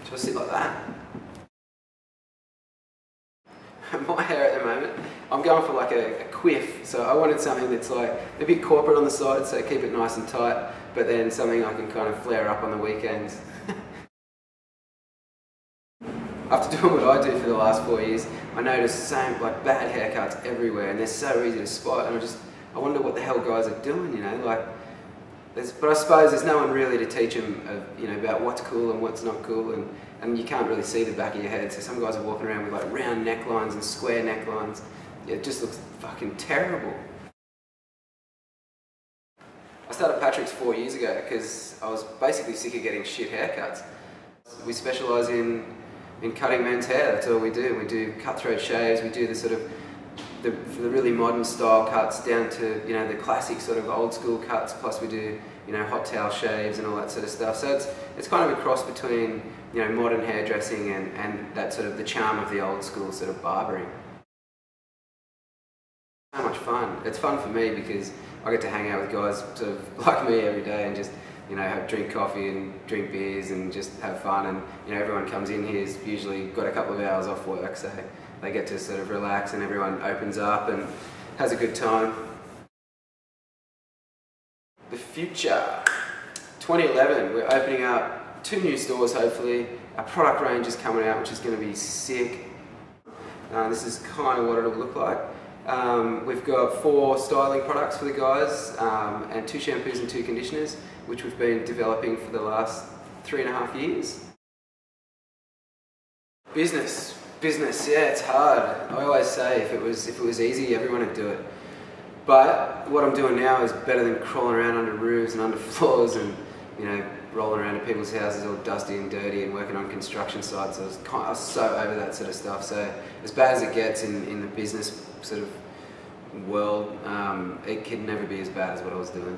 Should I sit like that? My hair at the moment, I'm going for like a quiff, so I wanted something that's like a bit corporate on the side, so keep it nice and tight, but then something I can kind of flare up on the weekends. After doing what I do for the last 4 years, I noticed bad haircuts everywhere, and they're so easy to spot, and I wonder what the hell guys are doing, you know, like. But I suppose there's no one really to teach them, you know, about what's cool and what's not cool, and you can't really see the back of your head. So some guys are walking around with like round necklines and square necklines. Yeah, it just looks fucking terrible. I started Patrick's 4 years ago because I was basically sick of getting shit haircuts. We specialise in cutting men's hair. That's all we do. We do cutthroat shaves. We do the sort of the really modern style cuts down to, you know, the classic sort of old school cuts, plus we do, you know, hot towel shaves and all that sort of stuff. So it's kind of a cross between, you know, modern hairdressing and that sort of the charm of the old school sort of barbering. So much fun. It's fun for me because I get to hang out with guys sort of like me every day and just, you know, drink coffee and drink beers and just have fun, and, you know, everyone comes in here's usually got a couple of hours off work, so they get to sort of relax and everyone opens up and has a good time. The future. 2011, we're opening up 2 new stores hopefully. Our product range is coming out, which is going to be sick. This is kind of what it'll look like. We've got 4 styling products for the guys, and 2 shampoos and 2 conditioners, which we've been developing for the last 3.5 years. Business, yeah, it's hard. I always say if it was easy, everyone would do it. But what I'm doing now is better than crawling around under roofs and under floors and, you know, rolling around at people's houses all dusty and dirty and working on construction sites. I was so over that sort of stuff. So as bad as it gets in the business sort of world, it can never be as bad as what I was doing.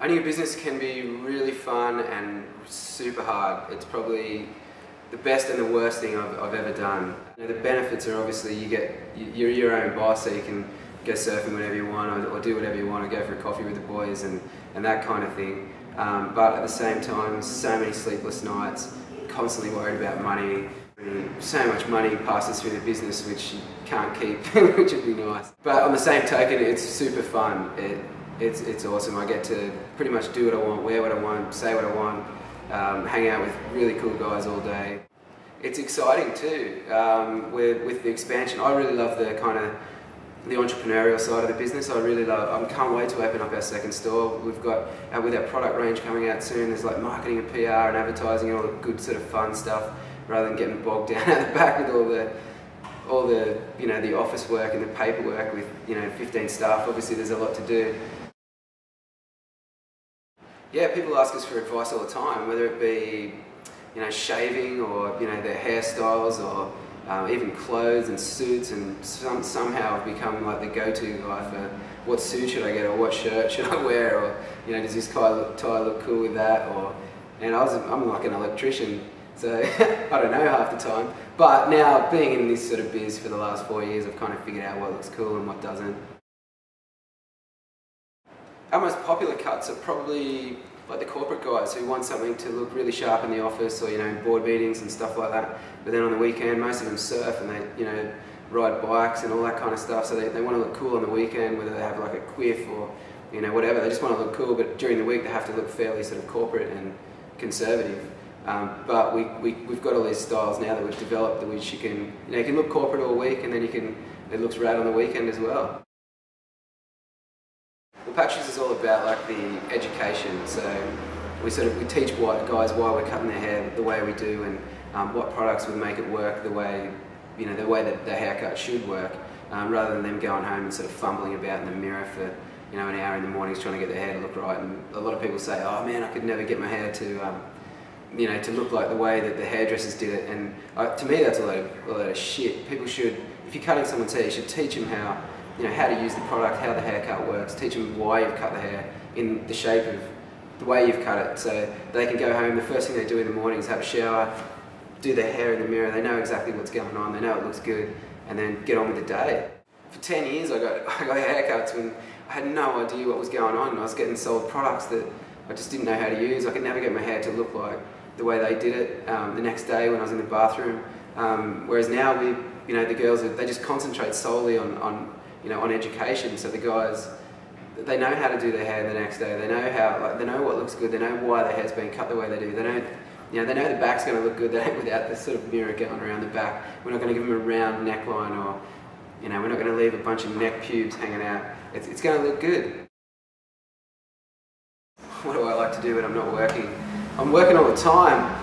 Owning a business can be really fun and super hard. It's probably the best and the worst thing I've ever done. You know, the benefits are obviously you're your own boss, so you can go surfing whenever you want, or do whatever you want, or go for a coffee with the boys and that kind of thing. But at the same time, so many sleepless nights, constantly worried about money. So much money passes through the business which you can't keep, which would be nice. But on the same token, it's super fun. It's awesome. I get to pretty much do what I want, wear what I want, say what I want, hang out with really cool guys all day. It's exciting too, with the expansion. I really love the kind of the entrepreneurial side of the business. I can't wait to open up our second store. We've got, with our product range coming out soon, there's like marketing and PR and advertising and all the good sort of fun stuff, rather than getting bogged down at the back with all the you know, the office work and the paperwork with, you know, 15 staff. Obviously there's a lot to do. Yeah, people ask us for advice all the time, whether it be, you know, shaving or, you know, their hairstyles or even clothes and suits, and somehow I've become like the go-to guy for what suit should I get, or what shirt should I wear, or, you know, does this tie look cool with that, or, and I'm like an electrician, so I don't know half the time. But now, being in this sort of biz for the last 4 years, I've kind of figured out what looks cool and what doesn't. Our most popular cuts are probably like the corporate guys who want something to look really sharp in the office, or, you know, in board meetings and stuff like that. But then on the weekend, most of them surf and they, you know, ride bikes and all that kind of stuff. So they want to look cool on the weekend, whether they have like a quiff or, you know, whatever. They just want to look cool, but during the week they have to look fairly sort of corporate and conservative. But we've got all these styles now that we've developed, which you can look corporate all week, and then it looks rad on the weekend as well. Well, Patches is all about like the education, so we teach guys why we're cutting their hair the way we do, and what products would make it work the way that the haircut should work, rather than them going home and sort of fumbling about in the mirror for, you know, an hour in the mornings trying to get their hair to look right. And a lot of people say, oh man, I could never get my hair to you know, to look like the way that the hairdressers did it. And to me, that's a load of shit. People should, if you're cutting someone's hair, you should teach them how, you know, how to use the product, how the haircut works, teach them why you've cut the hair in the shape of the way you've cut it, so they can go home, the first thing they do in the morning is have a shower, do their hair in the mirror, they know exactly what's going on, they know it looks good, and then get on with the day. For 10 years I got haircuts when I had no idea what was going on. I was getting sold products that I just didn't know how to use. I could never get my hair to look like the way they did it the next day when I was in the bathroom. Whereas now the girls, they just concentrate solely on education. So the guys, they know how to do their hair the next day. They know they know what looks good. They know why their hair's been cut the way they do. They know the back's going to look good without this sort of mirror going around the back. We're not going to give them a round neckline, or we're not going to leave a bunch of neck pubes hanging out. It's going to look good. What do I like to do when I'm not working? I'm working all the time,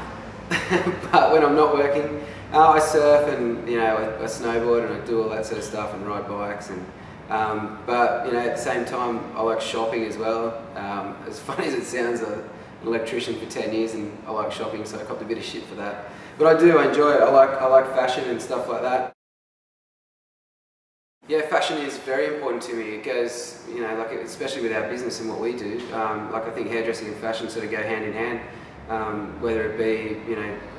but when I'm not working, I surf and I snowboard and I do all that sort of stuff and ride bikes, and but at the same time I like shopping as well. As funny as it sounds, I'm an electrician for 10 years and I like shopping, so I copped a bit of shit for that. But I enjoy it. I like fashion and stuff like that. Yeah, fashion is very important to me. It goes, especially with our business and what we do. I think hairdressing and fashion sort of go hand in hand. Whether it be,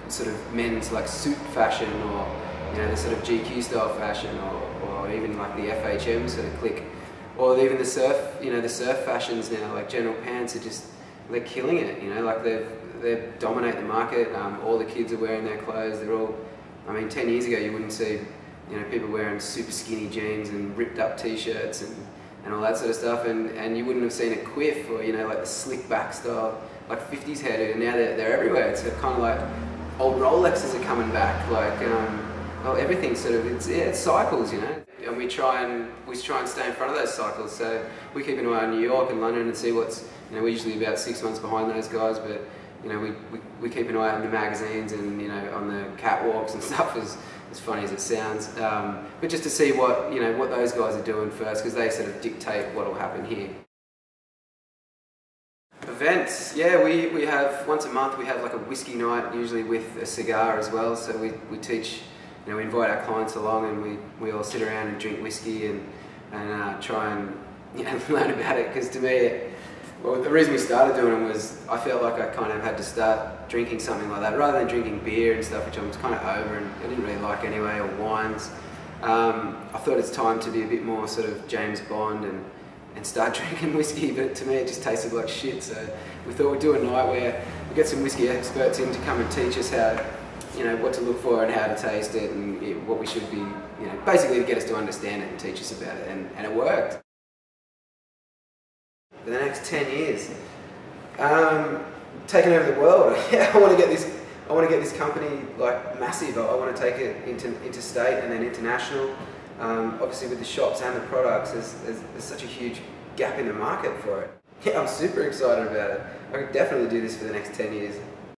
sort of men's like suit fashion, or the sort of GQ style fashion, or even like the FHM sort of clique, or even the surf, the surf fashions now, like General Pants they're killing it. They dominate the market. All the kids are wearing their clothes. They're all, 10 years ago you wouldn't see people wearing super skinny jeans and ripped up t-shirts and all that sort of stuff, and you wouldn't have seen a quiff or like the slick back style, like 50s hairdo, and now they're everywhere. It's kind of like old Rolexes are coming back, everything sort of, it's cycles, and we try and stay in front of those cycles. So we keep an eye on New York and London and see what's, we're usually about 6 months behind those guys, but we keep an eye on the magazines and on the catwalks and stuff, as funny as it sounds, but just to see what what those guys are doing first, because they sort of dictate what will happen here. Events, yeah, we have once a month we have like a whiskey night, usually with a cigar as well. So we teach, we invite our clients along, and we all sit around and drink whiskey and try and learn about it. Because to me, well, the reason we started doing them was I felt like I kind of had to start drinking something like that, rather than drinking beer and stuff, which I was kind of over and I didn't really like anyway, or wines. I thought it's time to be a bit more sort of James Bond and start drinking whiskey, but to me it just tasted like shit. So we thought we'd do a night where we get some whiskey experts in to come and teach us how, what to look for and how to taste it, and what we should be, basically to get us to understand it and teach us about it, and it worked. For the next 10 years, taking over the world. I want to get this company like massive. I want to take it interstate and then international. Obviously with the shops and the products, there's such a huge gap in the market for it. Yeah, I'm super excited about it. I could definitely do this for the next 10 years.